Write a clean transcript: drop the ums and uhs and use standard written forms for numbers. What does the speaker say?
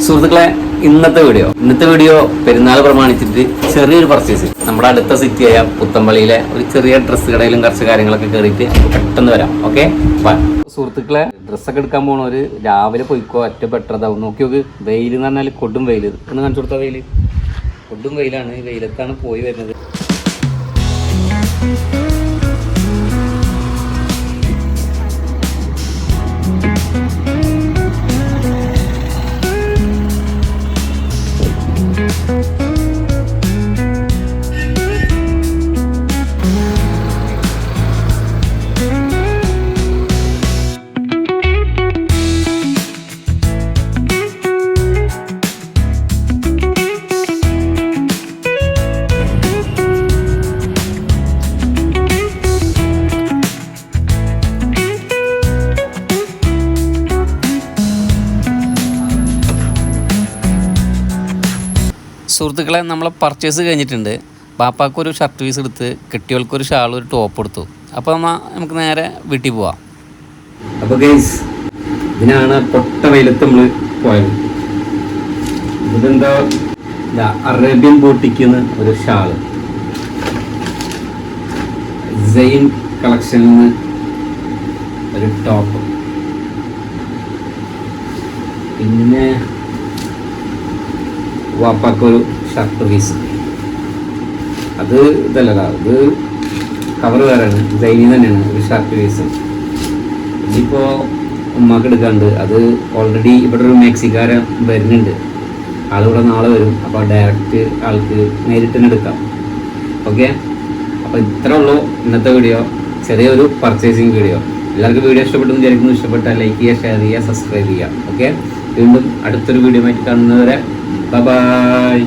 സുഹൃത്തുക്കളെ, ഇന്നത്തെ വീഡിയോ പെരുന്നാൾ പ്രമാണിച്ചിട്ട് ചെറിയൊരു പർച്ചേസ്. നമ്മുടെ അടുത്ത സിറ്റിയായ പുത്തമ്പള്ളിയിലെ ഒരു ചെറിയ ഡ്രസ്സ് കടയിലും കുറച്ച് കാര്യങ്ങളൊക്കെ കയറിയിട്ട് പെട്ടെന്ന് വരാം. ഓക്കെ, സുഹൃത്തുക്കളെ, ഡ്രസ്സൊക്കെ എടുക്കാൻ പോണവര് രാവിലെ പോയിക്കോ, ഒറ്റ ബെറ്റർതാവും. നോക്കി നോക്ക്, വെയിൽ എന്ന് പറഞ്ഞാൽ കൊടും വെയിൽ. ഒന്ന് കാണിച്ചു കൊടുത്താൽ വെയിൽ കൊടും വെയിലാണ്. വെയിലത്താണ് പോയി വരുന്നത്. സുഹൃത്തുക്കളെ, നമ്മളെ പർച്ചേസ് കഴിഞ്ഞിട്ടുണ്ട്. പാപ്പാക്കൊരു ഷർട്ട് പീസ് എടുത്ത്, കെട്ടിയവൾക്കൊരു ഷാളും ഒരു ടോപ്പ് എടുത്തു. അപ്പോൾ നമുക്ക് നേരെ വീട്ടിൽ പോവാം. അപ്പോൾ ഗൈസ്, ഇതിനാണ് പൊട്ട വെയിലത്ത് നമ്മൾ പോയത്. ഇതെന്താ, അറേബ്യൻ ബോട്ടിക്കുന്ന ഒരു ഷാള്, സെയിൻ കളക്ഷനിൽ നിന്ന് ഒരു ടോപ്പ്, പിന്നെ വാപ്പാക്കൊരു ഷർട്ട് പീസ്. അത് ഇതല്ലടാ, ഇത് കവർ വേറെയാണ്, സൈനി തന്നെയാണ് ഒരു ഷർട്ട് പീസ്. ഇനിയിപ്പോൾ ഉമ്മാക്ക് എടുക്കാണ്ട്, അത് ഓൾറെഡി ഇവിടെ ഒരു മെക്സിക്കാരൻ വരുന്നുണ്ട്. ആളിവിടെ നാളെ വരും. അപ്പോൾ ഡയറക്റ്റ് ആൾക്ക് നേരിട്ട് തന്നെ എടുക്കാം. ഓക്കെ, അപ്പോൾ ഇത്രേ ഉള്ളൂ ഇന്നത്തെ വീഡിയോ. ചെറിയൊരു പർച്ചേസിങ് വീഡിയോ. എല്ലാവർക്കും വീഡിയോ ഇഷ്ടപ്പെട്ടെന്ന് വിചാരിക്കുന്നു. ഇഷ്ടപ്പെട്ടാൽ ലൈക്ക് ചെയ്യുക, ഷെയർ ചെയ്യുക, സബ്സ്ക്രൈബ് ചെയ്യുക. ഓക്കെ, വീണ്ടും അടുത്തൊരു വീഡിയോ ആയിട്ട് കാണുന്നവരെ ബൈ.